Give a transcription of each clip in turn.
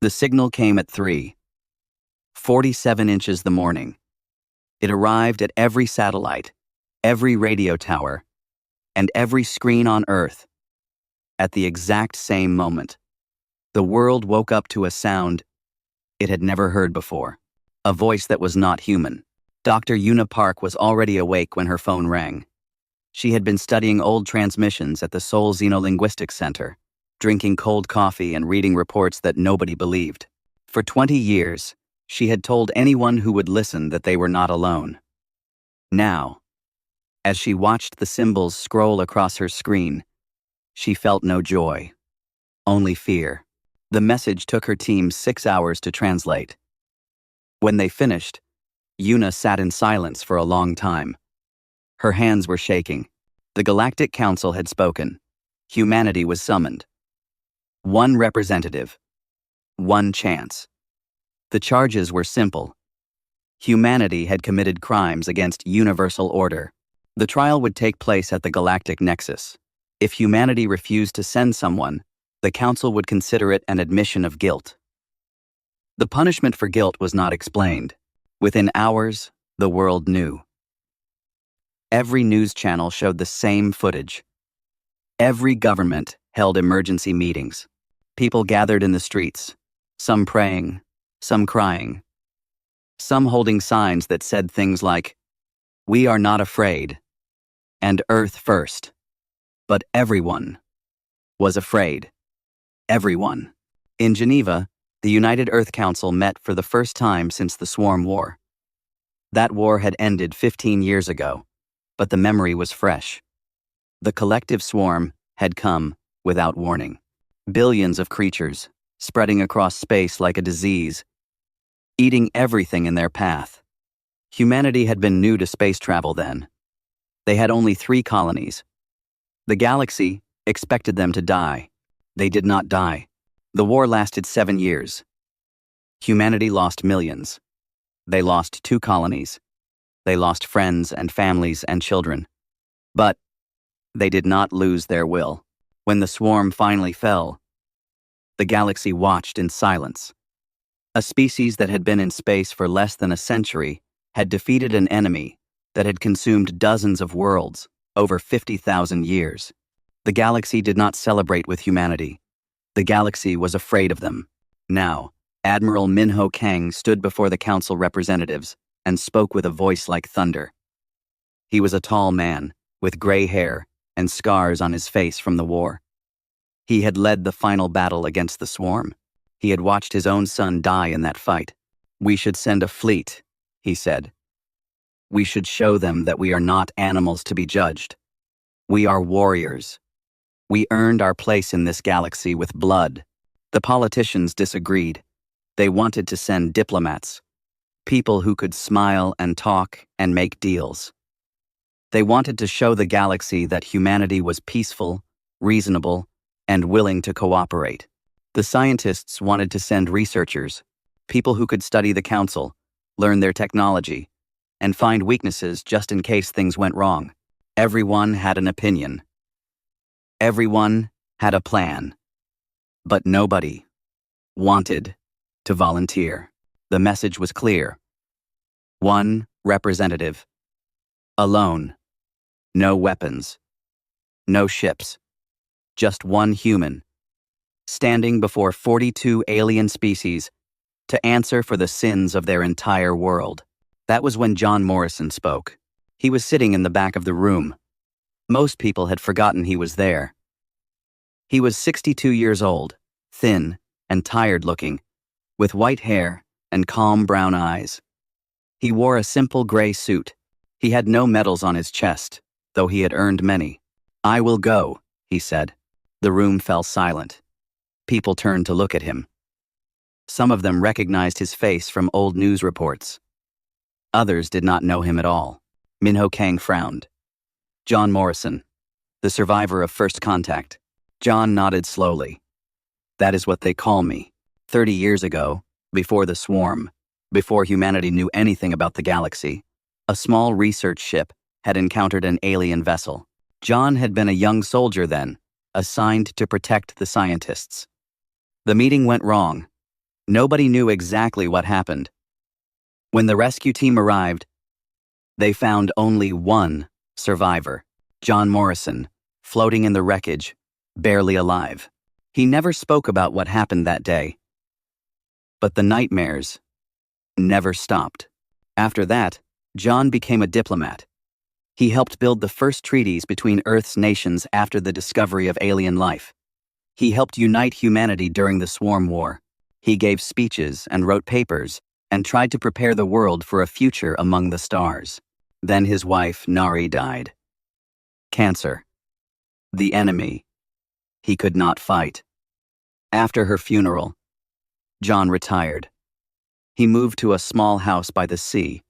The signal came at 3:47 inches the morning. It arrived at every satellite, every radio tower, and every screen on Earth. At the exact same moment, the world woke up to a sound it had never heard before, a voice that was not human. Dr. Una Park was already awake when her phone rang. She had been studying old transmissions at the Seoul Xenolinguistics Center, drinking cold coffee and reading reports that nobody believed. For 20 years, she had told anyone who would listen that they were not alone. Now, as she watched the symbols scroll across her screen, she felt no joy, only fear. The message took her team 6 hours to translate. When they finished, Una sat in silence for a long time. Her hands were shaking. The Galactic Council had spoken. Humanity was summoned. One representative. One chance. The charges were simple. Humanity had committed crimes against universal order. The trial would take place at the Galactic Nexus. If humanity refused to send someone, the Council would consider it an admission of guilt. The punishment for guilt was not explained. Within hours, the world knew. Every news channel showed the same footage. Every government held emergency meetings. People gathered in the streets, some praying, some crying, some holding signs that said things like, "We are not afraid," and "Earth first." But everyone was afraid. Everyone. In Geneva, the United Earth Council met for the first time since the Swarm War. That war had ended 15 years ago, but the memory was fresh. The collective swarm had come without warning. Billions of creatures, spreading across space like a disease, eating everything in their path. Humanity had been new to space travel then. They had only 3 colonies. The galaxy expected them to die. They did not die. The war lasted 7 years. Humanity lost millions. They lost 2 colonies. They lost friends and families and children. But they did not lose their will. When the swarm finally fell, the galaxy watched in silence. A species that had been in space for less than a century had defeated an enemy that had consumed dozens of worlds over 50,000 years. The galaxy did not celebrate with humanity. The galaxy was afraid of them. Now, Admiral Minho Kang stood before the council representatives and spoke with a voice like thunder. He was a tall man, with gray hair and scars on his face from the war. He had led the final battle against the swarm. He had watched his own son die in that fight. "We should send a fleet," he said. "We should show them that we are not animals to be judged. We are warriors. We earned our place in this galaxy with blood." The politicians disagreed. They wanted to send diplomats, people who could smile and talk and make deals. They wanted to show the galaxy that humanity was peaceful, reasonable, and willing to cooperate. The scientists wanted to send researchers, people who could study the council, learn their technology, and find weaknesses just in case things went wrong. Everyone had an opinion. Everyone had a plan. But nobody wanted to volunteer. The message was clear. One representative. Alone. No weapons. No ships. Just one human. Standing before 42 alien species to answer for the sins of their entire world. That was when John Morrison spoke. He was sitting in the back of the room. Most people had forgotten he was there. He was 62 years old, thin and tired-looking, with white hair and calm brown eyes. He wore a simple gray suit. He had no medals on his chest, though he had earned many. "I will go," he said. The room fell silent. People turned to look at him. Some of them recognized his face from old news reports. Others did not know him at all. Minho Kang frowned. "John Morrison, the survivor of first contact." John nodded slowly. "That is what they call me. 30 years ago, before the swarm, before humanity knew anything about the galaxy, a small research ship had encountered an alien vessel. John had been a young soldier then, assigned to protect the scientists. The meeting went wrong. Nobody knew exactly what happened. When the rescue team arrived, they found only one survivor, John Morrison, floating in the wreckage, barely alive. He never spoke about what happened that day. But the nightmares never stopped. After that, John became a diplomat. He helped build the first treaties between Earth's nations after the discovery of alien life. He helped unite humanity during the Swarm War. He gave speeches and wrote papers and tried to prepare the world for a future among the stars. Then his wife, Nari, died. Cancer. The enemy. He could not fight. After her funeral, John retired. He moved to a small house by the sea.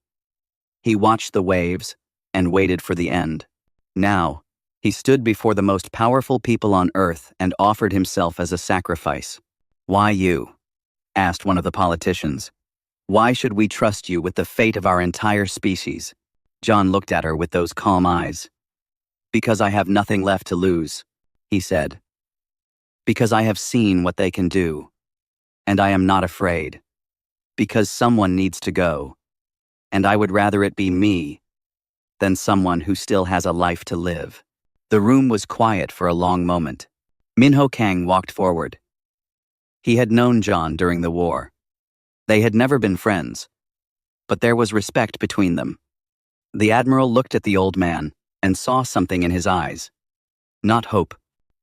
He watched the waves and waited for the end. Now, he stood before the most powerful people on Earth and offered himself as a sacrifice. "Why you?" asked one of the politicians. "Why should we trust you with the fate of our entire species?" John looked at her with those calm eyes. "Because I have nothing left to lose," he said. "Because I have seen what they can do, and I am not afraid. Because someone needs to go, and I would rather it be me than someone who still has a life to live." The room was quiet for a long moment. Minho Kang walked forward. He had known John during the war. They had never been friends, but there was respect between them. The admiral looked at the old man and saw something in his eyes. Not hope,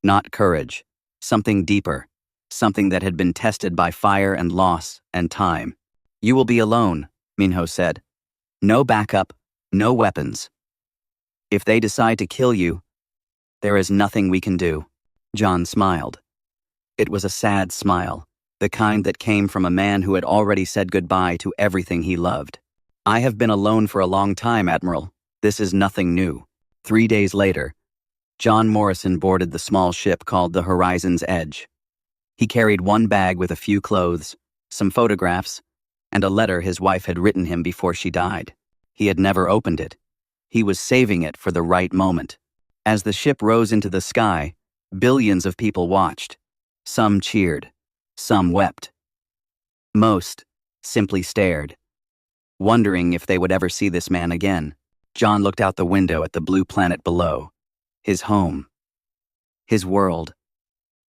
not courage, something deeper, something that had been tested by fire and loss and time. "You will be alone," Minho said. "No backup, no weapons. If they decide to kill you, there is nothing we can do." John smiled. It was a sad smile, the kind that came from a man who had already said goodbye to everything he loved. "I have been alone for a long time, Admiral. This is nothing new." 3 days later, John Morrison boarded the small ship called the Horizon's Edge. He carried one bag with a few clothes, some photographs, and a letter his wife had written him before she died. He had never opened it. He was saving it for the right moment. As the ship rose into the sky, billions of people watched. Some cheered. Some wept. Most simply stared, wondering if they would ever see this man again. John looked out the window at the blue planet below. His home. His world.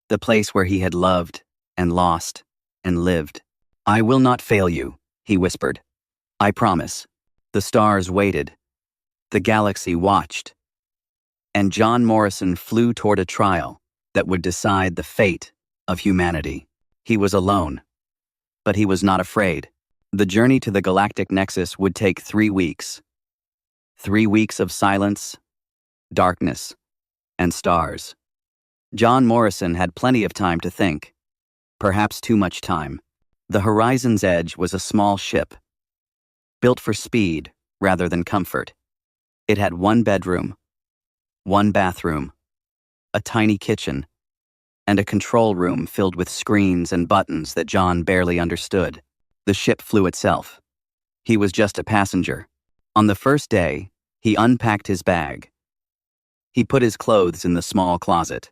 The place where he had loved and lost and lived. "I will not fail you," he whispered. "I promise." The stars waited. The galaxy watched. And John Morrison flew toward a trial that would decide the fate of humanity. He was alone, but he was not afraid. The journey to the galactic nexus would take 3 weeks. 3 weeks of silence, darkness, and stars. John Morrison had plenty of time to think. Perhaps too much time. The Horizon's Edge was a small ship, built for speed rather than comfort. It had 1 bedroom, 1 bathroom, a tiny kitchen, and a control room filled with screens and buttons that John barely understood. The ship flew itself. He was just a passenger. On the first day, he unpacked his bag. He put his clothes in the small closet.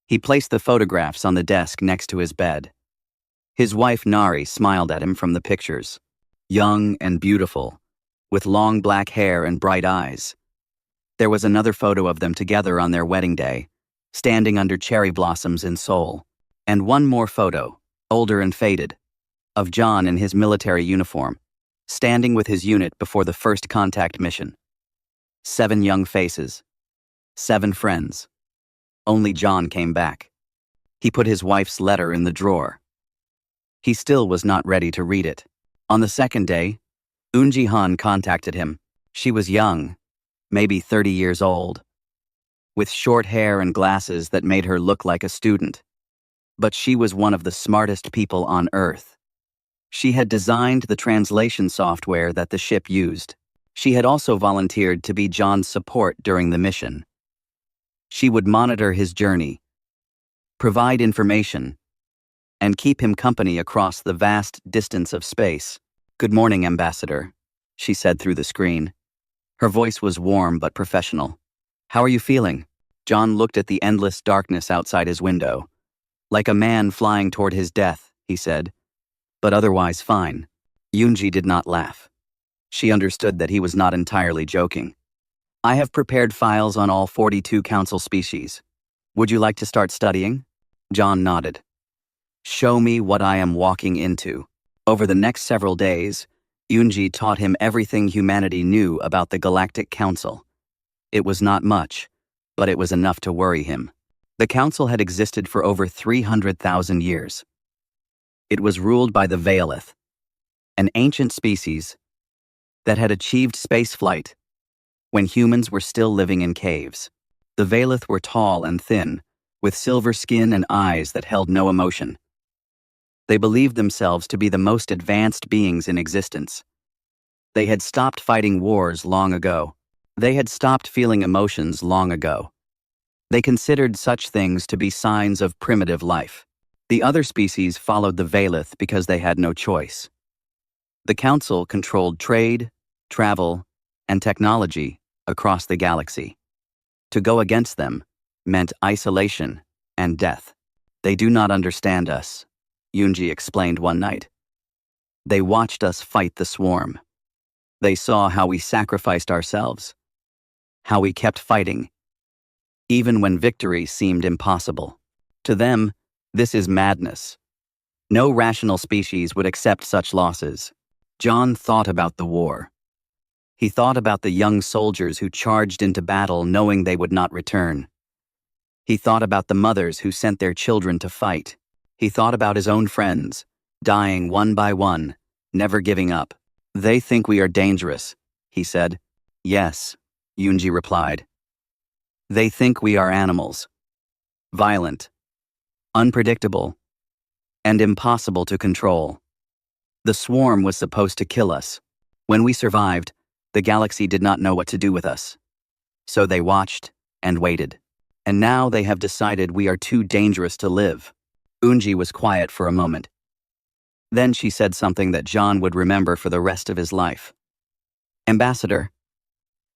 He placed the photographs on the desk next to his bed. His wife Nari smiled at him from the pictures. Young and beautiful, with long black hair and bright eyes. There was another photo of them together on their wedding day, standing under cherry blossoms in Seoul. And one more photo, older and faded, of John in his military uniform, standing with his unit before the first contact mission. 7 young faces. 7 friends. Only John came back. He put his wife's letter in the drawer. He still was not ready to read it. On the second day, Eun Ji-han contacted him. She was young, maybe 30 years old, with short hair and glasses that made her look like a student. But she was one of the smartest people on Earth. She had designed the translation software that the ship used. She had also volunteered to be John's support during the mission. She would monitor his journey, provide information, and keep him company across the vast distance of space. "Good morning, Ambassador," she said through the screen. Her voice was warm but professional. "How are you feeling?" John looked at the endless darkness outside his window. "Like a man flying toward his death," he said. but otherwise fine. Yoonji did not laugh. She understood that he was not entirely joking. I have prepared files on all 42 council species. Would you like to start studying? John nodded. Show me what I am walking into. Over the next several days, Yoonji taught him everything humanity knew about the Galactic Council. It was not much, but it was enough to worry him. The council had existed for over 300,000 years. It was ruled by the Veilith, an ancient species that had achieved spaceflight when humans were still living in caves. The Veilith were tall and thin, with silver skin and eyes that held no emotion. They believed themselves to be the most advanced beings in existence. They had stopped fighting wars long ago. They had stopped feeling emotions long ago. They considered such things to be signs of primitive life. The other species followed the Veilith because they had no choice. The Council controlled trade, travel, and technology across the galaxy. To go against them meant isolation and death. They do not understand us, Yoonji explained one night. They watched us fight the swarm. They saw how we sacrificed ourselves, how we kept fighting, even when victory seemed impossible. To them, this is madness. No rational species would accept such losses. John thought about the war. He thought about the young soldiers who charged into battle knowing they would not return. He thought about the mothers who sent their children to fight. He thought about his own friends, dying one by one, never giving up. They think we are dangerous, he said. Yes, Yoonji replied. They think we are animals. Violent, unpredictable, and impossible to control. The swarm was supposed to kill us. When we survived, the galaxy did not know what to do with us. So they watched and waited. And now they have decided we are too dangerous to live. Yoonji was quiet for a moment. Then she said something that John would remember for the rest of his life. Ambassador,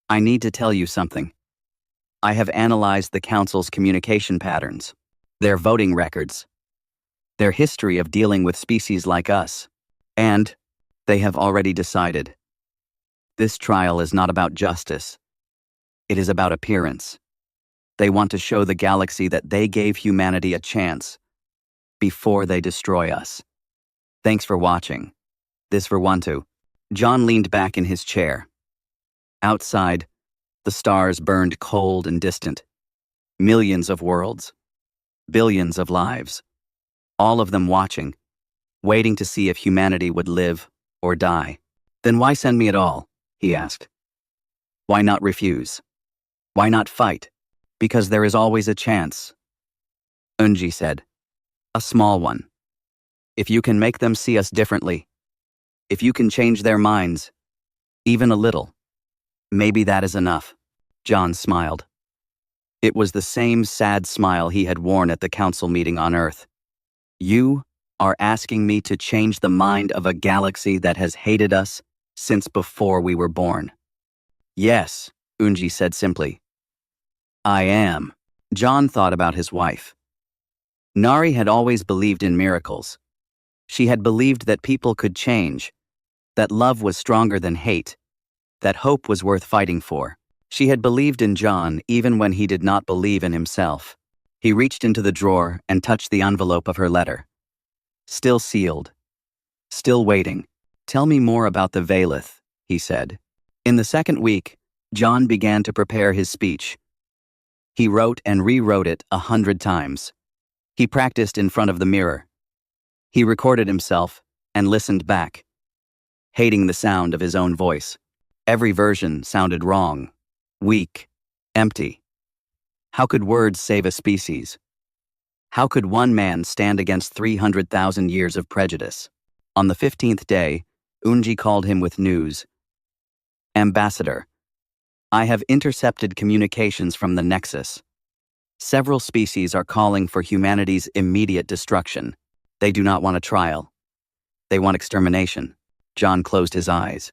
I need to tell you something. I have analyzed the Council's communication patterns, their voting records, their history of dealing with species like us, and they have already decided. This trial is not about justice. It is about appearance. They want to show the galaxy that they gave humanity a chance before they destroy us. Thanks for watching. This for Wantu. John leaned back in his chair. Outside, the stars burned cold and distant. Millions of worlds. Billions of lives. All of them watching, waiting to see if humanity would live or die. Then why send me at all? He asked. Why not refuse? Why not fight? Because there is always a chance. Yoonji said. A small one. If you can make them see us differently, if you can change their minds, even a little, maybe that is enough. John smiled. It was the same sad smile he had worn at the council meeting on Earth. You are asking me to change the mind of a galaxy that has hated us since before we were born. Yes, Yoonji said simply. I am. John thought about his wife. Nari had always believed in miracles. She had believed that people could change, that love was stronger than hate, that hope was worth fighting for. She had believed in John even when he did not believe in himself. He reached into the drawer and touched the envelope of her letter. Still sealed. Still waiting. Tell me more about the Veilith, he said. In the second week, John began to prepare his speech. He wrote and rewrote it 100 times. He practiced in front of the mirror. He recorded himself and listened back, hating the sound of his own voice. Every version sounded wrong, weak, empty. How could words save a species? How could one man stand against 300,000 years of prejudice? On the 15th day, Yoonji called him with news. Ambassador, I have intercepted communications from the Nexus. Several species are calling for humanity's immediate destruction. They do not want a trial. They want extermination. John closed his eyes.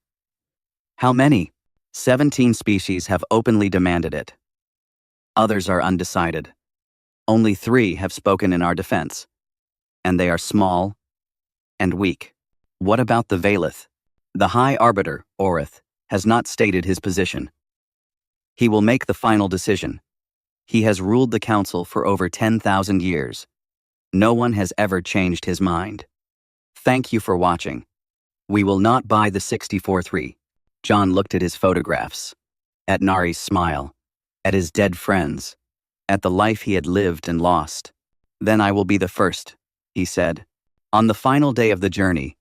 How many? 17 species have openly demanded it. Others are undecided. Only 3 have spoken in our defense. And they are small and weak. What about the Valeth? The High Arbiter, Orith, has not stated his position. He will make the final decision. He has ruled the council for over 10,000 years. No one has ever changed his mind. Thank you for watching. We will not buy the 64-3. John looked at his photographs, at Nari's smile, at his dead friends, at the life he had lived and lost. Then I will be the first, he said. On the final day of the journey,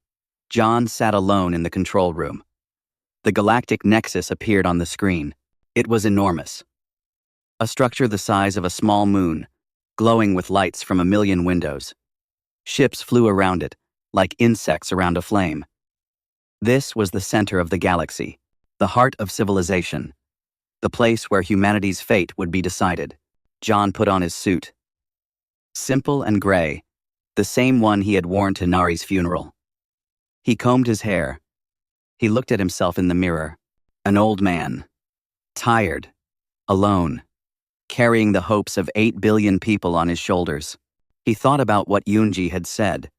John sat alone in the control room. The Galactic Nexus appeared on the screen. It was enormous. A structure the size of a small moon, glowing with lights from a million windows. Ships flew around it, like insects around a flame. This was the center of the galaxy, the heart of civilization, the place where humanity's fate would be decided. John put on his suit. Simple and gray, the same one he had worn to Nari's funeral. He combed his hair. He looked at himself in the mirror. An old man. Tired. Alone. Carrying the hopes of 8 billion people on his shoulders. He thought about what Yunji had said.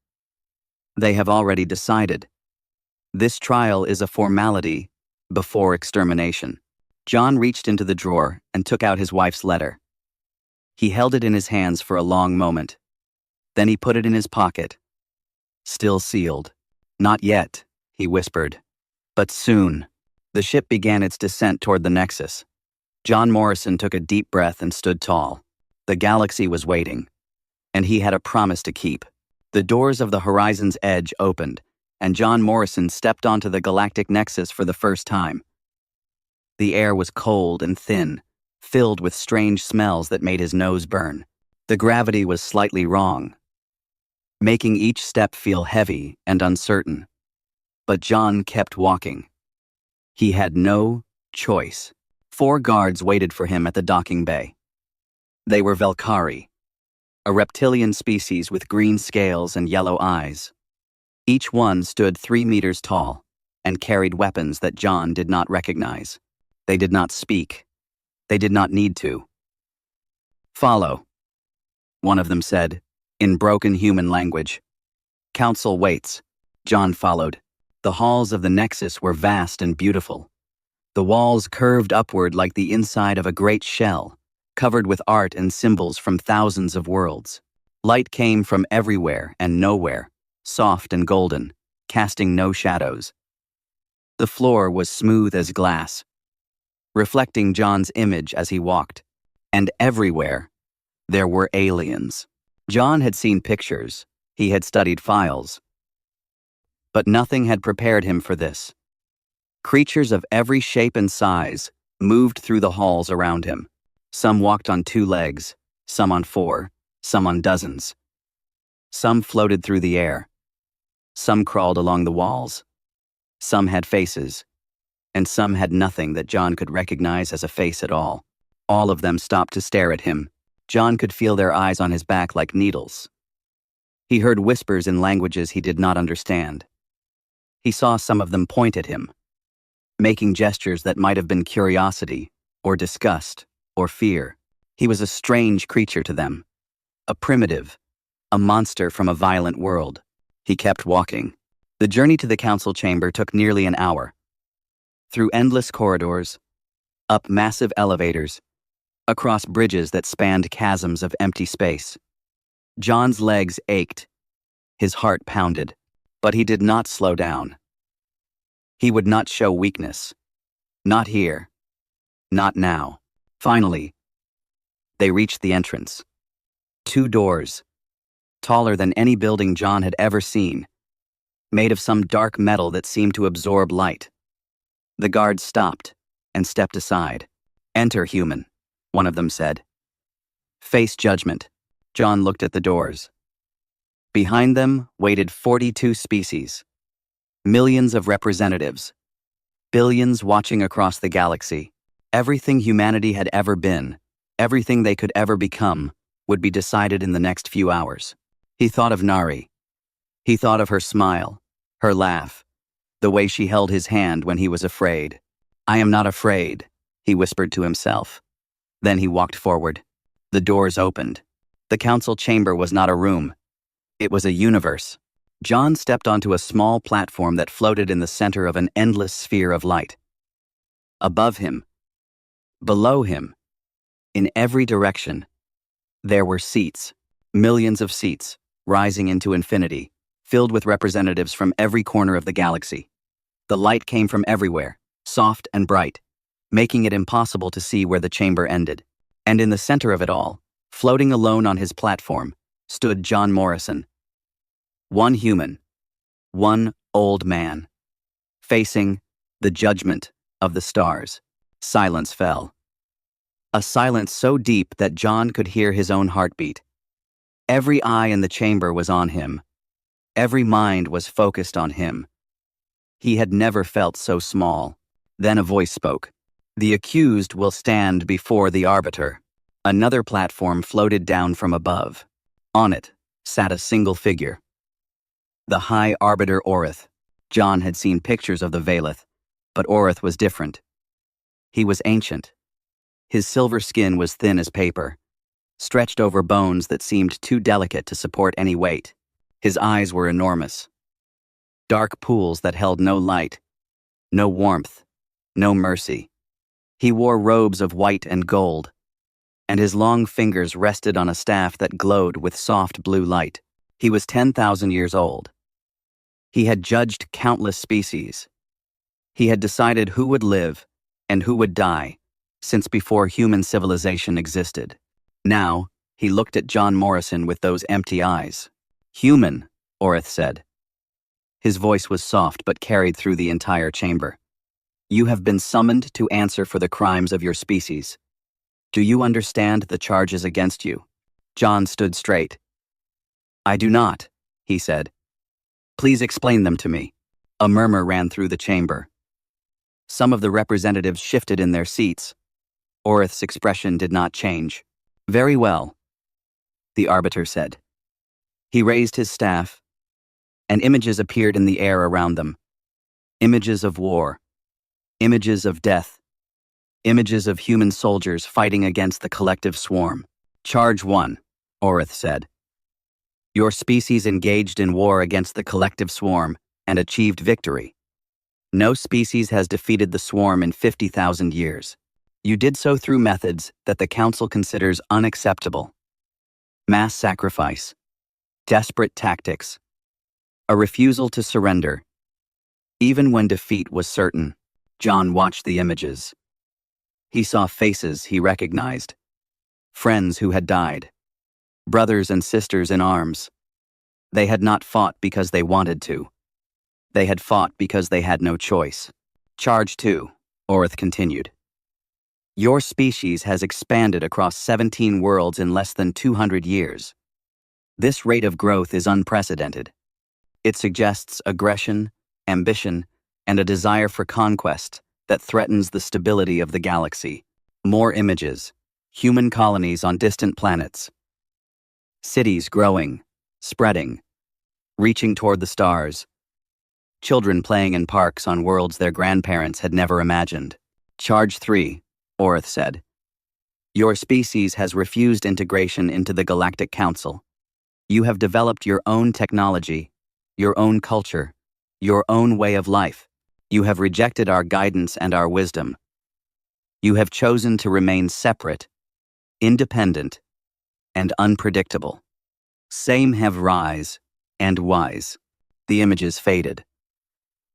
They have already decided. This trial is a formality before extermination. John reached into the drawer and took out his wife's letter. He held it in his hands for a long moment. Then he put it in his pocket. Still sealed. Not yet, he whispered. But soon. The ship began its descent toward the Nexus. John Morrison took a deep breath and stood tall. The galaxy was waiting. And he had a promise to keep. The doors of the horizon's edge opened, and John Morrison stepped onto the Galactic Nexus for the first time. The air was cold and thin, filled with strange smells that made his nose burn. The gravity was slightly wrong, making each step feel heavy and uncertain. But John kept walking. He had no choice. 4 guards waited for him at the docking bay. They were Velkari, a reptilian species with green scales and yellow eyes. Each one stood 3 meters tall and carried weapons that John did not recognize. They did not speak. They did not need to. Follow, one of them said, in broken human language. Council waits. John followed. The halls of the Nexus were vast and beautiful. The walls curved upward like the inside of a great shell, covered with art and symbols from thousands of worlds. Light came from everywhere and nowhere, soft and golden, casting no shadows. The floor was smooth as glass, reflecting John's image as he walked. And everywhere, there were aliens. John had seen pictures. He had studied files. But nothing had prepared him for this. Creatures of every shape and size moved through the halls around him. Some walked on 2 legs, some on 4, some on dozens. Some floated through the air. Some crawled along the walls. Some had faces, and some had nothing that John could recognize as a face at all. All of them stopped to stare at him. John could feel their eyes on his back like needles. He heard whispers in languages he did not understand. He saw some of them point at him, making gestures that might have been curiosity, or disgust, or fear. He was a strange creature to them, a primitive, a monster from a violent world. He kept walking. The journey to the council chamber took nearly an hour. Through endless corridors, up massive elevators, across bridges that spanned chasms of empty space. John's legs ached. His heart pounded, but he did not slow down. He would not show weakness. Not here. Not now. Finally, they reached the entrance. 2 doors, taller than any building John had ever seen, made of some dark metal that seemed to absorb light. The guards stopped and stepped aside. Enter, human, one of them said. Face judgment. John looked at the doors. Behind them waited 42 species, millions of representatives, billions watching across the galaxy. Everything humanity had ever been, everything they could ever become, would be decided in the next few hours. He thought of Nari. He thought of her smile, her laugh, the way she held his hand when he was afraid. I am not afraid, he whispered to himself. Then he walked forward. The doors opened. The council chamber was not a room. It was a universe. John stepped onto a small platform that floated in the center of an endless sphere of light. Above him, below him, in every direction, there were seats, millions of seats, rising into infinity, filled with representatives from every corner of the galaxy. The light came from everywhere, soft and bright, making it impossible to see where the chamber ended. And in the center of it all, floating alone on his platform, stood John Morrison. One human, one old man, facing the judgment of the stars. Silence fell. A silence so deep that John could hear his own heartbeat. Every eye in the chamber was on him. Every mind was focused on him. He had never felt so small. Then a voice spoke. "The accused will stand before the arbiter." Another platform floated down from above. On it sat a single figure. The High Arbiter Orith. John had seen pictures of the Valeth, but Orith was different. He was ancient. His silver skin was thin as paper, stretched over bones that seemed too delicate to support any weight. His eyes were enormous. Dark pools that held no light, no warmth, no mercy. He wore robes of white and gold, and his long fingers rested on a staff that glowed with soft blue light. He was 10,000 years old. He had judged countless species. He had decided who would live and who would die since before human civilization existed. Now, he looked at John Morrison with those empty eyes. "Human," Orith said. His voice was soft but carried through the entire chamber. "You have been summoned to answer for the crimes of your species. Do you understand the charges against you?" John stood straight. "I do not," he said. "Please explain them to me." A murmur ran through the chamber. Some of the representatives shifted in their seats. Orith's expression did not change. "Very well," the arbiter said. He raised his staff, and images appeared in the air around them. Images of war, images of death, images of human soldiers fighting against the collective swarm. "Charge 1, Orith said. "Your species engaged in war against the collective swarm and achieved victory. No species has defeated the swarm in 50,000 years. You did so through methods that the Council considers unacceptable. Mass sacrifice, desperate tactics, a refusal to surrender, even when defeat was certain." John watched the images. He saw faces he recognized, friends who had died, brothers and sisters in arms. They had not fought because they wanted to. They had fought because they had no choice. "Charge 2, Orith continued. "Your species has expanded across 17 worlds in less than 200 years. This rate of growth is unprecedented. It suggests aggression, ambition, and a desire for conquest that threatens the stability of the galaxy. More images, human colonies on distant planets. Cities growing, spreading, reaching toward the stars. Children playing in parks on worlds their grandparents had never imagined. "Charge 3, Orith said. "Your species has refused integration into the Galactic Council. You have developed your own technology, your own culture, your own way of life. You have rejected our guidance and our wisdom. You have chosen to remain separate, independent, and unpredictable. Same have rise and wise." The images faded.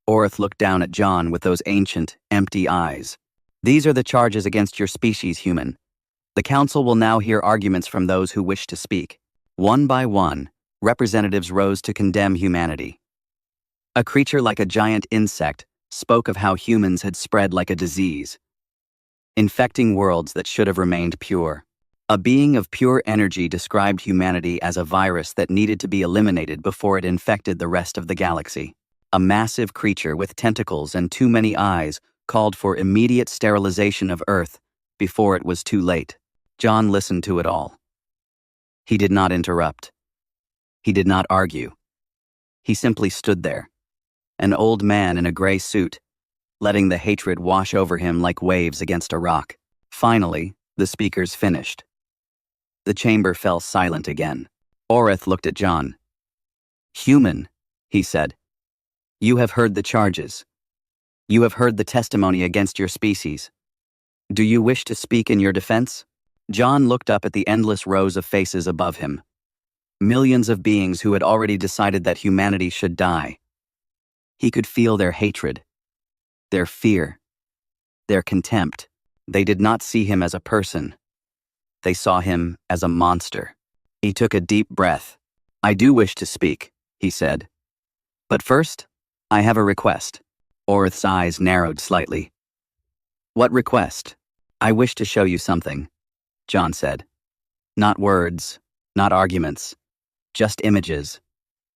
Orith looked down at John with those ancient, empty eyes. "These are the charges against your species, human. The Council will now hear arguments from those who wish to speak." One by one, representatives rose to condemn humanity. A creature like a giant insect spoke of how humans had spread like a disease, infecting worlds that should have remained pure. A being of pure energy described humanity as a virus that needed to be eliminated before it infected the rest of the galaxy. A massive creature with tentacles and too many eyes called for immediate sterilization of Earth before it was too late. John listened to it all. He did not interrupt. He did not argue. He simply stood there, an old man in a gray suit, letting the hatred wash over him like waves against a rock. Finally, the speakers finished. The chamber fell silent again. Orith looked at John. "Human," he said. You have heard the charges. You have heard the testimony against your species. Do you wish to speak in your defense? John looked up at the endless rows of faces above him. Millions of beings who had already decided that humanity should die. He could feel their hatred, their fear, their contempt. They did not see him as a person. They saw him as a monster. He took a deep breath. I do wish to speak, he said. But first, I have a request. Orith's eyes narrowed slightly. What request? I wish to show you something, John said. Not words, not arguments, just images.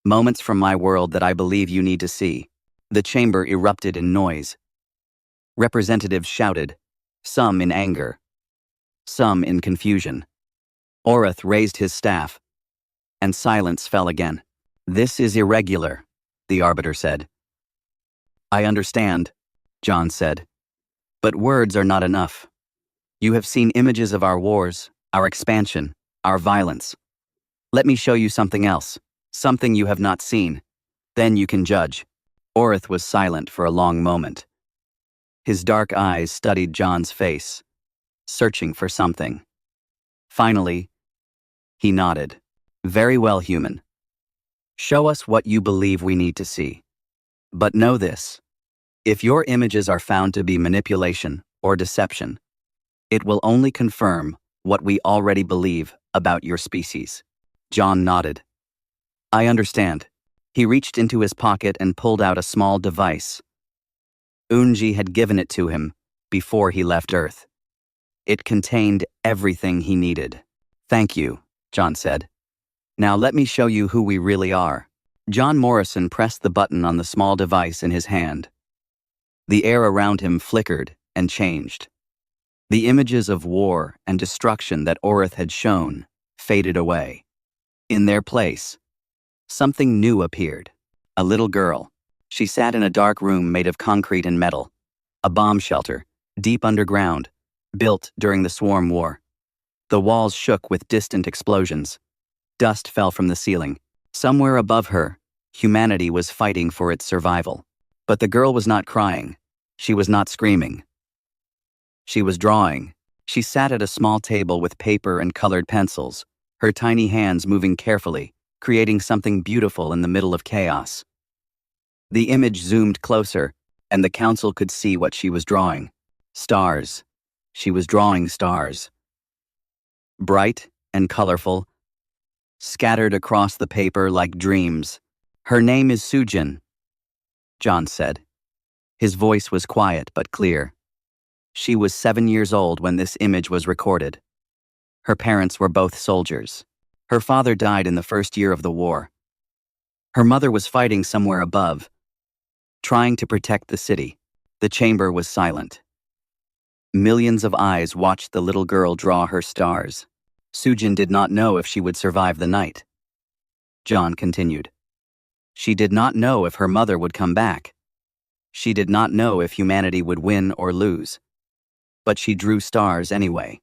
Moments from my world that I believe you need to see. The chamber erupted in noise. Representatives shouted, some in anger, some in confusion. Orith raised his staff, and silence fell again. This is irregular, the arbiter said. I understand, John said. But words are not enough. You have seen images of our wars, our expansion, our violence. Let me show you something else, something you have not seen. Then you can judge. Orith was silent for a long moment. His dark eyes studied John's face, searching for something. Finally, he nodded. Very well, human. Show us what you believe we need to see. But know this. If your images are found to be manipulation or deception, it will only confirm what we already believe about your species. John nodded. I understand. He reached into his pocket and pulled out a small device. Unji had given it to him before he left Earth. It contained everything he needed. Thank you, John said. Now let me show you who we really are. John Morrison pressed the button on the small device in his hand. The air around him flickered and changed. The images of war and destruction that Orith had shown faded away. In their place, something new appeared. A little girl. She sat in a dark room made of concrete and metal. A bomb shelter, deep underground, built during the Swarm War. The walls shook with distant explosions. Dust fell from the ceiling. Somewhere above her, humanity was fighting for its survival. But the girl was not crying. She was not screaming. She was drawing. She sat at a small table with paper and colored pencils, her tiny hands moving carefully, creating something beautiful in the middle of chaos. The image zoomed closer, and the council could see what she was drawing. Stars. She was drawing stars. Bright and colorful, scattered across the paper like dreams. Her name is Sujin, John said. His voice was quiet but clear. She was 7 years old when this image was recorded. Her parents were both soldiers. Her father died in the first year of the war. Her mother was fighting somewhere above, trying to protect the city. The chamber was silent. Millions of eyes watched the little girl draw her stars. Sujin did not know if she would survive the night. John continued. She did not know if her mother would come back. She did not know if humanity would win or lose. But she drew stars anyway.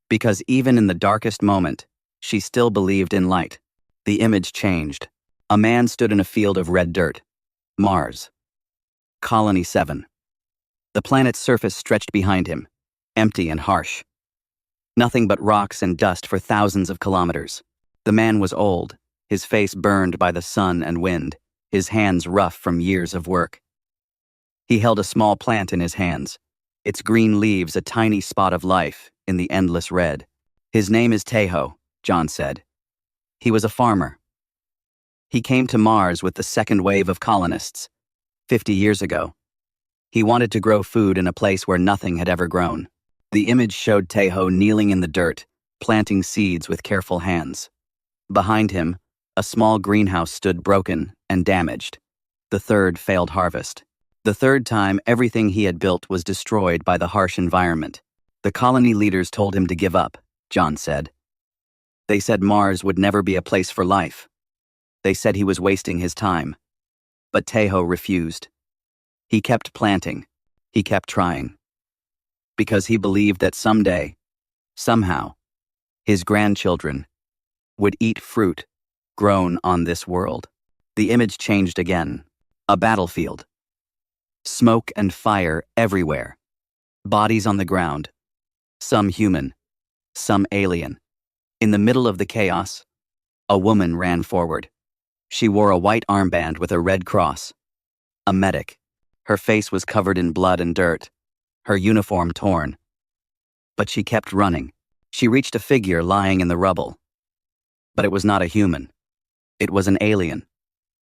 Because even in the darkest moment, she still believed in light. The image changed. A man stood in a field of red dirt. Mars. Colony 7. The planet's surface stretched behind him, empty and harsh. Nothing but rocks and dust for thousands of kilometers. The man was old, his face burned by the sun and wind, his hands rough from years of work. He held a small plant in his hands, its green leaves a tiny spot of life in the endless red. His name is Tejo, John said. He was a farmer. He came to Mars with the second wave of colonists, 50 years ago. He wanted to grow food in a place where nothing had ever grown. The image showed Tejo kneeling in the dirt, planting seeds with careful hands. Behind him, a small greenhouse stood broken and damaged. The third failed harvest. The third time, everything he had built was destroyed by the harsh environment. The colony leaders told him to give up, John said. They said Mars would never be a place for life. They said he was wasting his time. But Tejo refused. He kept planting. He kept trying. Because he believed that someday, somehow, his grandchildren would eat fruit grown on this world. The image changed again. A battlefield. Smoke and fire everywhere. Bodies on the ground. Some human. Some alien. In the middle of the chaos, a woman ran forward. She wore a white armband with a red cross. A medic. Her face was covered in blood and dirt. Her uniform torn. But she kept running. She reached a figure lying in the rubble. But it was not a human. It was an alien.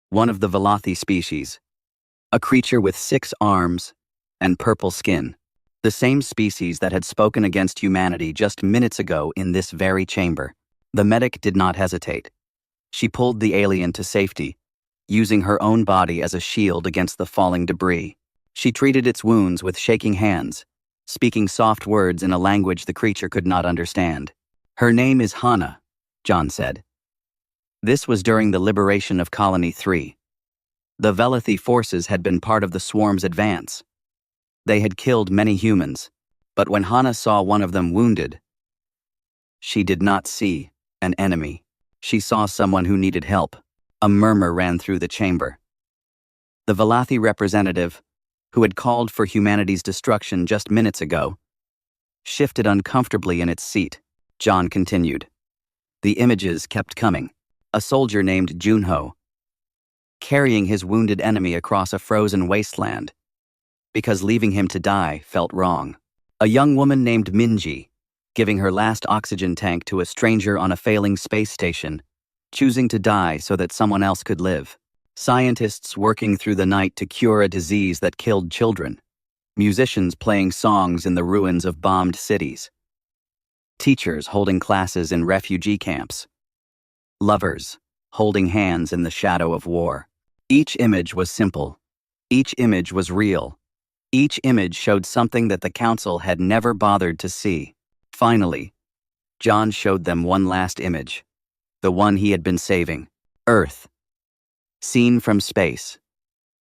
One of the Velothi species. A creature with 6 arms and purple skin. The same species that had spoken against humanity just minutes ago in this very chamber. The medic did not hesitate. She pulled the alien to safety, using her own body as a shield against the falling debris. She treated its wounds with shaking hands, speaking soft words in a language the creature could not understand. "Her name is Hana," John said. This was during the liberation of Colony 3. The Velothi forces had been part of the swarm's advance. They had killed many humans, but when Hana saw one of them wounded, she did not see an enemy. She saw someone who needed help. A murmur ran through the chamber. The Velothi representative, who had called for humanity's destruction just minutes ago, shifted uncomfortably in its seat. John continued. The images kept coming. A soldier named Junho, carrying his wounded enemy across a frozen wasteland, because leaving him to die felt wrong. A young woman named Minji, giving her last oxygen tank to a stranger on a failing space station, choosing to die so that someone else could live. Scientists working through the night to cure a disease that killed children. Musicians playing songs in the ruins of bombed cities. Teachers holding classes in refugee camps. Lovers holding hands in the shadow of war. Each image was simple. Each image was real. Each image showed something that the council had never bothered to see. Finally, John showed them one last image. The one he had been saving. Earth. Seen from space.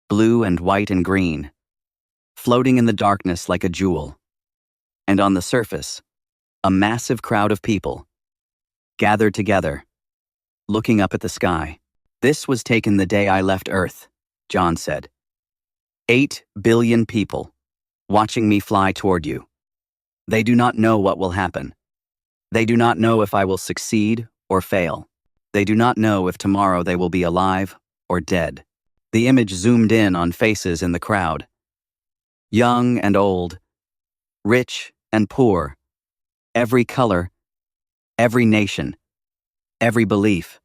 Blue and white and green. Floating in the darkness like a jewel. And on the surface, a massive crowd of people. Gathered together. Looking up at the sky. This was taken the day I left Earth, John said. 8 billion people. Watching me fly toward you. They do not know what will happen. They do not know if I will succeed or fail. They do not know if tomorrow they will be alive or dead. The image zoomed in on faces in the crowd. Young and old. Rich and poor. Every color. Every nation. Every belief.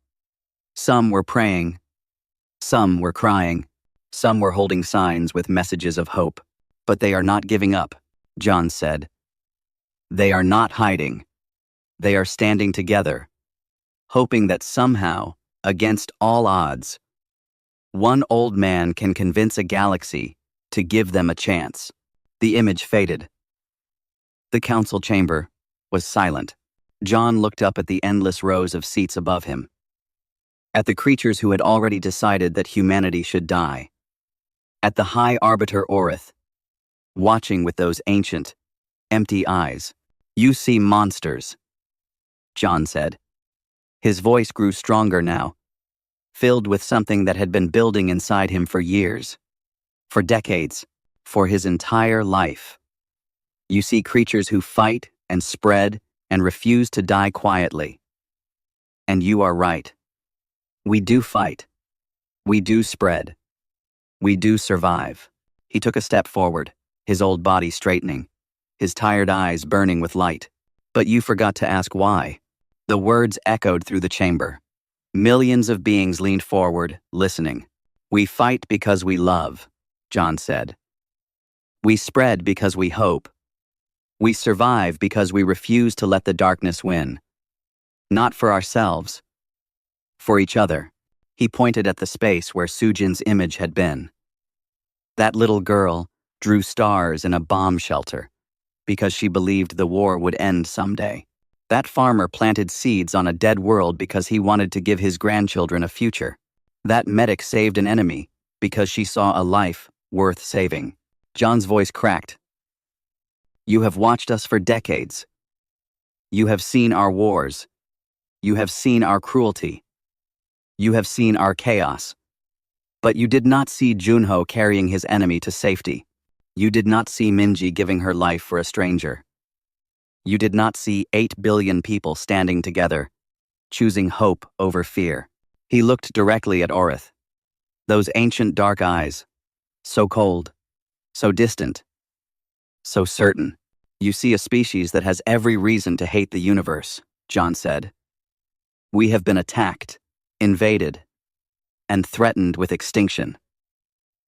Some were praying. Some were crying. Some were holding signs with messages of hope. But they are not giving up, John said. They are not hiding. They are standing together, hoping that somehow, against all odds, one old man can convince a galaxy to give them a chance. The image faded. The council chamber was silent. John looked up at the endless rows of seats above him, at the creatures who had already decided that humanity should die, at the High Arbiter Orith, watching with those ancient, empty eyes. "You see monsters," John said. His voice grew stronger now, filled with something that had been building inside him for years, for decades, for his entire life. "You see creatures who fight and spread and refuse to die quietly. And you are right. We do fight. We do spread. We do survive." He took a step forward, his old body straightening, his tired eyes burning with light. "But you forgot to ask why." The words echoed through the chamber. Millions of beings leaned forward, listening. "We fight because we love," John said. "We spread because we hope. We survive because we refuse to let the darkness win. Not for ourselves. For each other." He pointed at the space where Sujin's image had been. That little girl drew stars in a bomb shelter because she believed the war would end someday. That farmer planted seeds on a dead world because he wanted to give his grandchildren a future. That medic saved an enemy because she saw a life worth saving. John's voice cracked. "You have watched us for decades. You have seen our wars. You have seen our cruelty. You have seen our chaos. But you did not see Junho carrying his enemy to safety. You did not see Minji giving her life for a stranger. You did not see 8 billion people standing together, choosing hope over fear. He looked directly at Orith. Those ancient dark eyes, so cold, so distant, so certain. You see a species that has every reason to hate the universe, John said. We have been attacked, invaded, and threatened with extinction.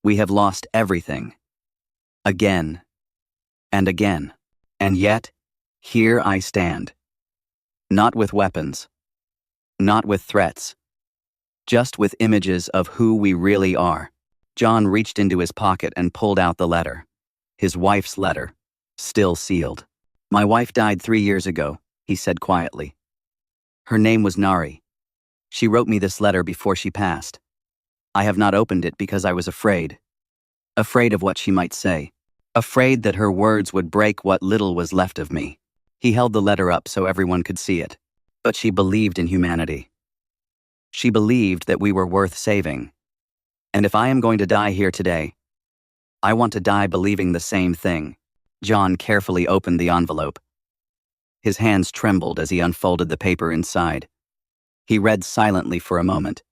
We have lost everything. Again and again. And yet, here I stand. Not with weapons. Not with threats. Just with images of who we really are. John reached into his pocket and pulled out the letter. His wife's letter, still sealed. My wife died 3 years ago, he said quietly. Her name was Nari. She wrote me this letter before she passed. I have not opened it because I was afraid. Afraid of what she might say. Afraid that her words would break what little was left of me. He held the letter up so everyone could see it. But she believed in humanity. She believed that we were worth saving. And if I am going to die here today, I want to die believing the same thing. John carefully opened the envelope. His hands trembled as he unfolded the paper inside. He read silently for a moment.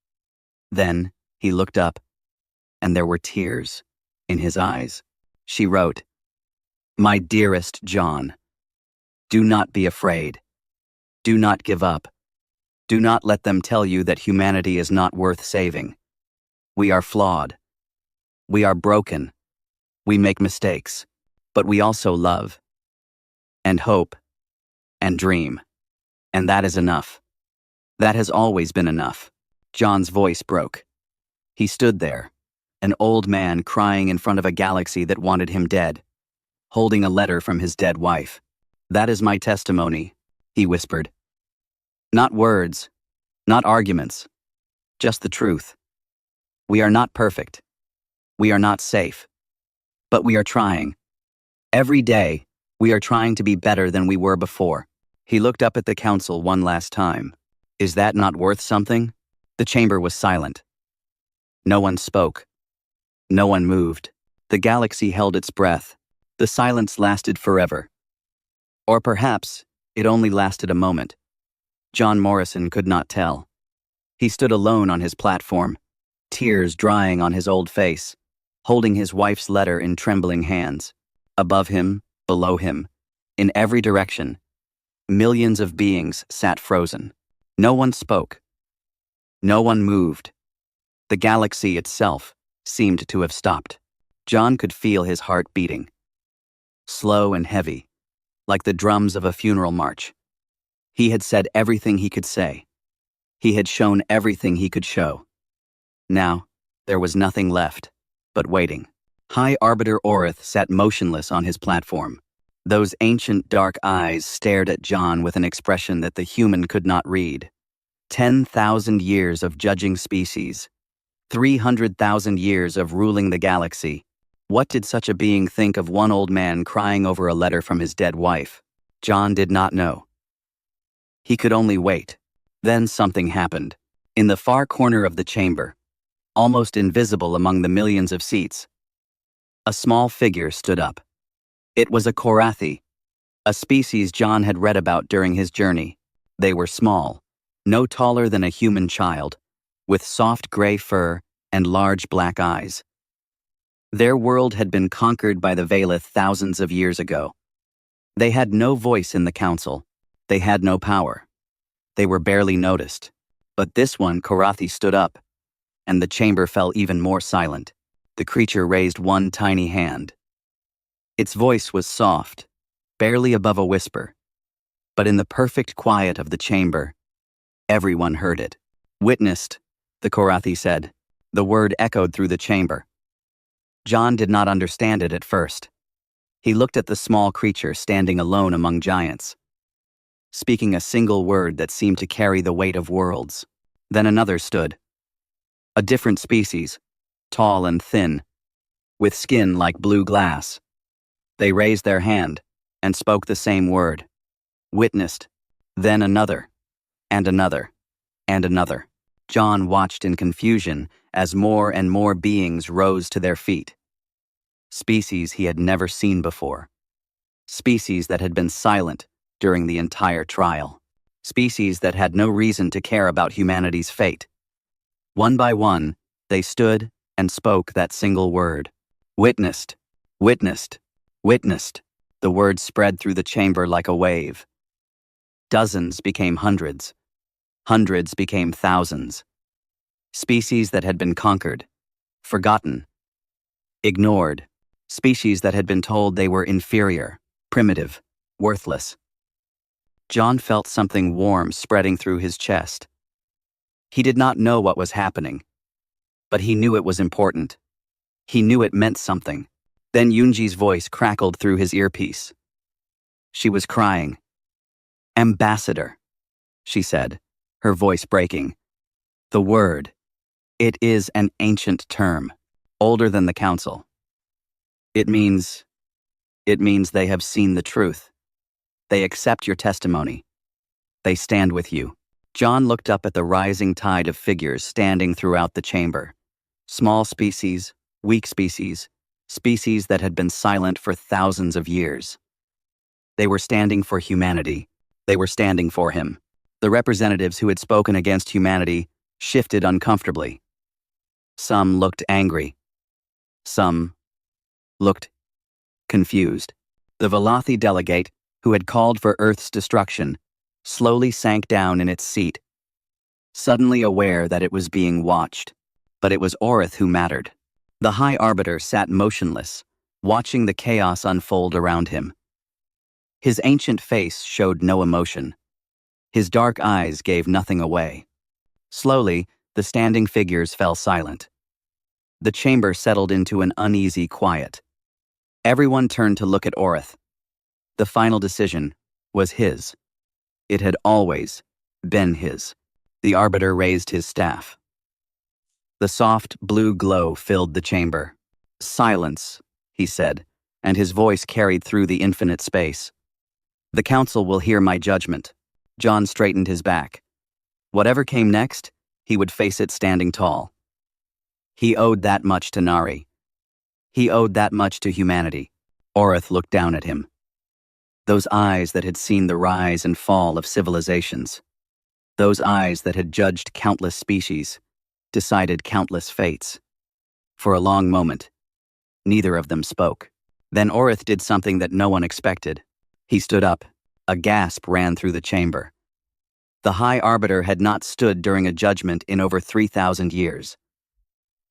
Then, he looked up, and there were tears in his eyes. She wrote, My dearest John, do not be afraid. Do not give up. Do not let them tell you that humanity is not worth saving. We are flawed. We are broken. We make mistakes. But we also love. And hope. And dream. And that is enough. That has always been enough. John's voice broke. He stood there, an old man crying in front of a galaxy that wanted him dead, holding a letter from his dead wife. That is my testimony, he whispered. Not words, not arguments, just the truth. We are not perfect. We are not safe. But we are trying. Every day, we are trying to be better than we were before. He looked up at the council one last time. Is that not worth something? The chamber was silent. No one spoke. No one moved. The galaxy held its breath. The silence lasted forever. Or perhaps it only lasted a moment. John Morrison could not tell. He stood alone on his platform, tears drying on his old face, holding his wife's letter in trembling hands. Above him, below him, in every direction, millions of beings sat frozen. No one spoke. No one moved. The galaxy itself seemed to have stopped. John could feel his heart beating. Slow and heavy, like the drums of a funeral march. He had said everything he could say. He had shown everything he could show. Now, there was nothing left but waiting. High Arbiter Orith sat motionless on his platform. Those ancient dark eyes stared at John with an expression that the human could not read. 10,000 years of judging species. 300,000 years of ruling the galaxy. What did such a being think of one old man crying over a letter from his dead wife? John did not know. He could only wait. Then something happened. In the far corner of the chamber, almost invisible among the millions of seats, a small figure stood up. It was a Korathi, a species John had read about during his journey. They were small, no taller than a human child, with soft gray fur and large black eyes. Their world had been conquered by the Valith thousands of years ago. They had no voice in the council. They had no power. They were barely noticed. But this one, Korathi, stood up, and the chamber fell even more silent. The creature raised one tiny hand. Its voice was soft, barely above a whisper. But in the perfect quiet of the chamber, everyone heard it. Witnessed, the Korathi said. The word echoed through the chamber. John did not understand it at first. He looked at the small creature standing alone among giants, speaking a single word that seemed to carry the weight of worlds. Then another stood. A different species, tall and thin, with skin like blue glass. They raised their hand and spoke the same word. Witnessed. Then another, and another, and another. John watched in confusion as more and more beings rose to their feet. Species he had never seen before. Species that had been silent during the entire trial. Species that had no reason to care about humanity's fate. One by one, they stood and spoke that single word. Witnessed, witnessed, witnessed. The word spread through the chamber like a wave. Dozens became hundreds. Hundreds became thousands. Species that had been conquered, forgotten, ignored. Species that had been told they were inferior, primitive, worthless. John felt something warm spreading through his chest. He did not know what was happening, but he knew it was important. He knew it meant something. Then Yunji's voice crackled through his earpiece. She was crying. "Ambassador," she said, her voice breaking. "The word. It is an ancient term, older than the council. It means they have seen the truth. They accept your testimony. They stand with you." John looked up at the rising tide of figures standing throughout the chamber. Small species, weak species, species that had been silent for thousands of years. They were standing for humanity. They were standing for him. The representatives who had spoken against humanity shifted uncomfortably. Some looked angry. Some looked confused. The Velothi delegate, who had called for Earth's destruction, slowly sank down in its seat, suddenly aware that it was being watched. But it was Orith who mattered. The High Arbiter sat motionless, watching the chaos unfold around him. His ancient face showed no emotion. His dark eyes gave nothing away. Slowly, the standing figures fell silent. The chamber settled into an uneasy quiet. Everyone turned to look at Orith. The final decision was his. It had always been his. The Arbiter raised his staff. The soft blue glow filled the chamber. "Silence," he said, and his voice carried through the infinite space. "The council will hear my judgment." John straightened his back. Whatever came next, he would face it standing tall. He owed that much to Nari. He owed that much to humanity. Orith looked down at him. Those eyes that had seen the rise and fall of civilizations. Those eyes that had judged countless species, decided countless fates. For a long moment, neither of them spoke. Then Orith did something that no one expected. He stood up. A gasp ran through the chamber. The High Arbiter had not stood during a judgment in over 3,000 years.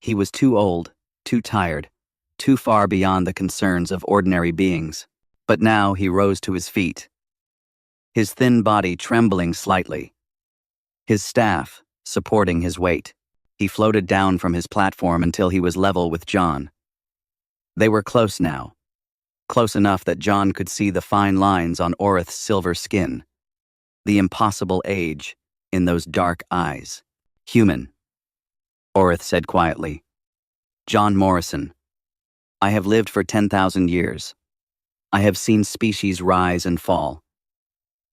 He was too old, too tired, too far beyond the concerns of ordinary beings. But now he rose to his feet, his thin body trembling slightly, his staff supporting his weight. He floated down from his platform until he was level with John. They were close now, close enough that John could see the fine lines on Orith's silver skin, the impossible age in those dark eyes. "Human," Orith said quietly. "John Morrison. I have lived for 10,000 years. I have seen species rise and fall.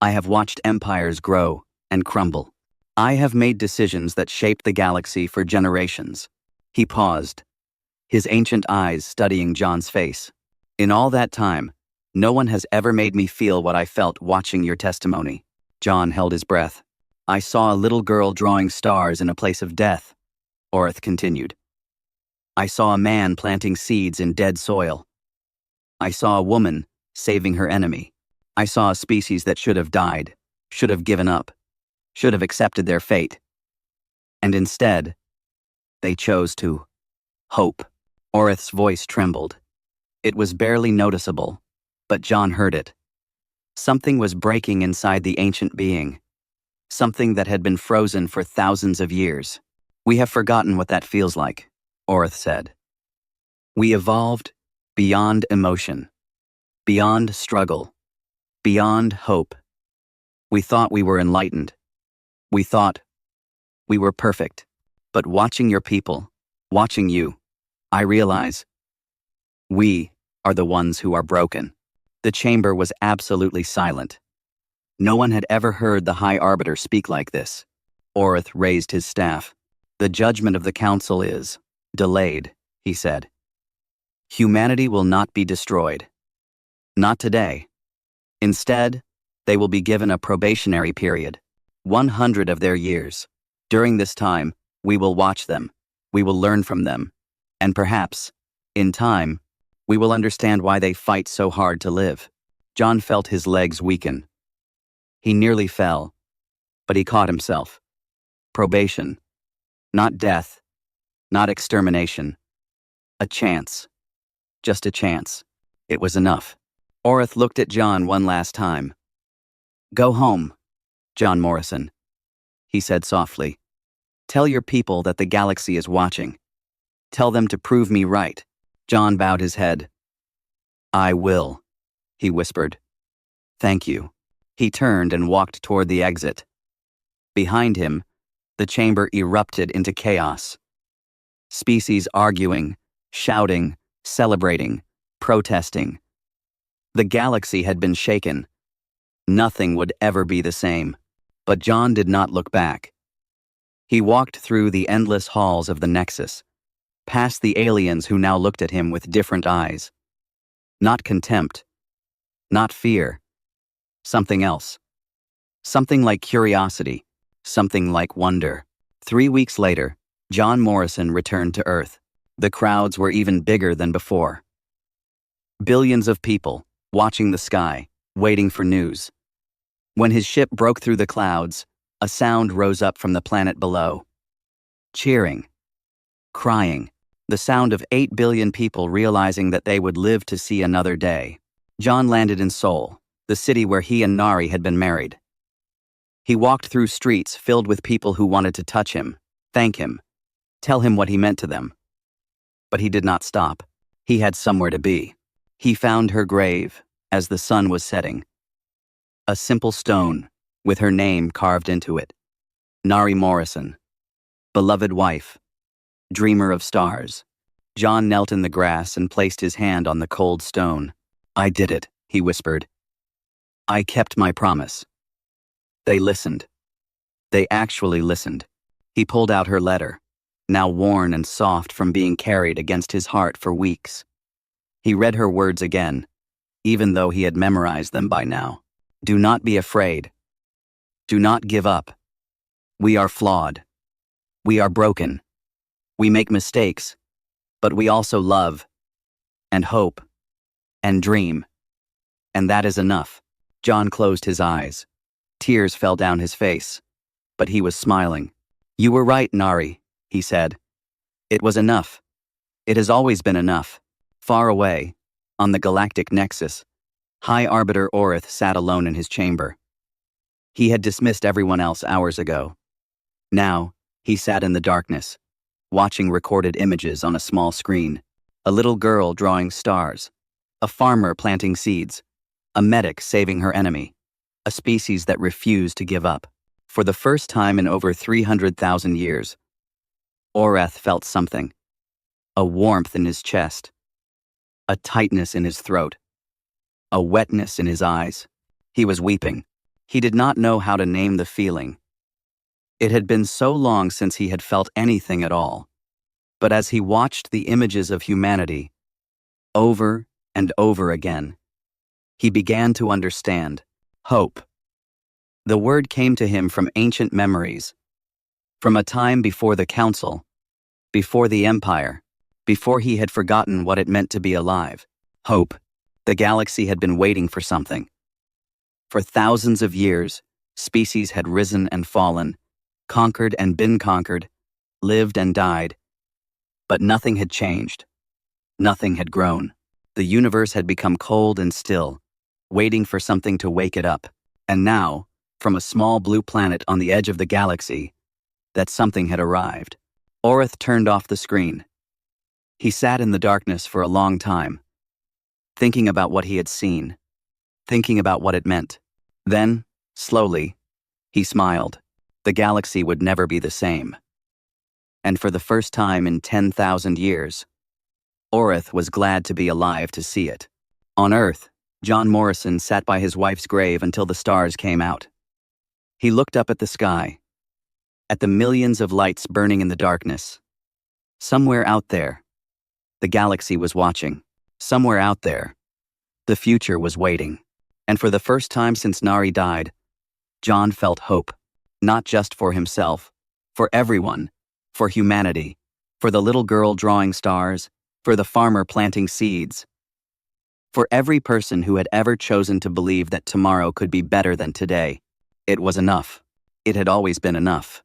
I have watched empires grow and crumble. I have made decisions that shaped the galaxy for generations." He paused, his ancient eyes studying John's face. "In all that time, no one has ever made me feel what I felt watching your testimony." John held his breath. "I saw a little girl drawing stars in a place of death," Orith continued. "I saw a man planting seeds in dead soil. I saw a woman saving her enemy. I saw a species that should have died, should have given up, should have accepted their fate. And instead, they chose to hope." Orith's voice trembled. It was barely noticeable, but John heard it. Something was breaking inside the ancient being, something that had been frozen for thousands of years. "We have forgotten what that feels like," Orith said. "We evolved beyond emotion, beyond struggle, beyond hope. We thought we were enlightened. We thought we were perfect. But watching your people, watching you, I realize we are the ones who are broken." The chamber was absolutely silent. No one had ever heard the High Arbiter speak like this. Orith raised his staff. The judgment of the council is delayed, he said. Humanity will not be destroyed. Not today. Instead, they will be given a probationary period, 100 of their years. During this time, we will watch them, we will learn from them, and perhaps, in time, we will understand why they fight so hard to live. John felt his legs weaken. He nearly fell, but he caught himself. Probation. Not death, not extermination. A chance. Just a chance. It was enough. Orith looked at John one last time. Go home, John Morrison, he said softly. Tell your people that the galaxy is watching. Tell them to prove me right. John bowed his head. I will, he whispered. Thank you. He turned and walked toward the exit. Behind him, the chamber erupted into chaos. Species arguing, shouting, celebrating, protesting. The galaxy had been shaken. Nothing would ever be the same. But John did not look back. He walked through the endless halls of the Nexus, past the aliens who now looked at him with different eyes. Not contempt. Not fear. Something else. Something like curiosity. Something like wonder. 3 weeks later, John Morrison returned to Earth. The crowds were even bigger than before. Billions of people, watching the sky, waiting for news. When his ship broke through the clouds, a sound rose up from the planet below. Cheering. Crying. The sound of 8 billion people realizing that they would live to see another day. John landed in Seoul, the city where he and Nari had been married. He walked through streets filled with people who wanted to touch him, thank him, tell him what he meant to them. But he did not stop. He had somewhere to be. He found her grave as the sun was setting. A simple stone with her name carved into it. Nari Morrison. Beloved wife. Dreamer of stars. John knelt in the grass and placed his hand on the cold stone. I did it, he whispered. I kept my promise. They listened. They actually listened. He pulled out her letter, now worn and soft from being carried against his heart for weeks. He read her words again, even though he had memorized them by now. Do not be afraid. Do not give up. We are flawed. We are broken. We make mistakes, but we also love, and hope, and dream. And that is enough. John closed his eyes. Tears fell down his face, but he was smiling. You were right, Nari, he said. It was enough. It has always been enough. Far away, on the Galactic Nexus, High Arbiter Orith sat alone in his chamber. He had dismissed everyone else hours ago. Now, he sat in the darkness, watching recorded images on a small screen. A little girl drawing stars, a farmer planting seeds, a medic saving her enemy, a species that refused to give up. For the first time in over 300,000 years, Oreth felt something. A warmth in his chest, a tightness in his throat, a wetness in his eyes. He was weeping. He did not know how to name the feeling. It had been so long since he had felt anything at all. But as he watched the images of humanity, over and over again, he began to understand hope. The word came to him from ancient memories, from a time before the Council, before the Empire, before he had forgotten what it meant to be alive. Hope. The galaxy had been waiting for something. For thousands of years, species had risen and fallen, conquered and been conquered, lived and died. But nothing had changed. Nothing had grown. The universe had become cold and still, waiting for something to wake it up. And now, from a small blue planet on the edge of the galaxy, that something had arrived. Orith turned off the screen. He sat in the darkness for a long time, thinking about what he had seen, thinking about what it meant. Then, slowly, he smiled. The galaxy would never be the same. And for the first time in 10,000 years, Orith was glad to be alive to see it. On Earth, John Morrison sat by his wife's grave until the stars came out. He looked up at the sky. at the millions of lights burning in the darkness. Somewhere out there, the galaxy was watching. Somewhere out there, the future was waiting. And for the first time since Nari died, John felt hope, not just for himself, for everyone, for humanity, for the little girl drawing stars, for the farmer planting seeds, for every person who had ever chosen to believe that tomorrow could be better than today. It was enough. It had always been enough.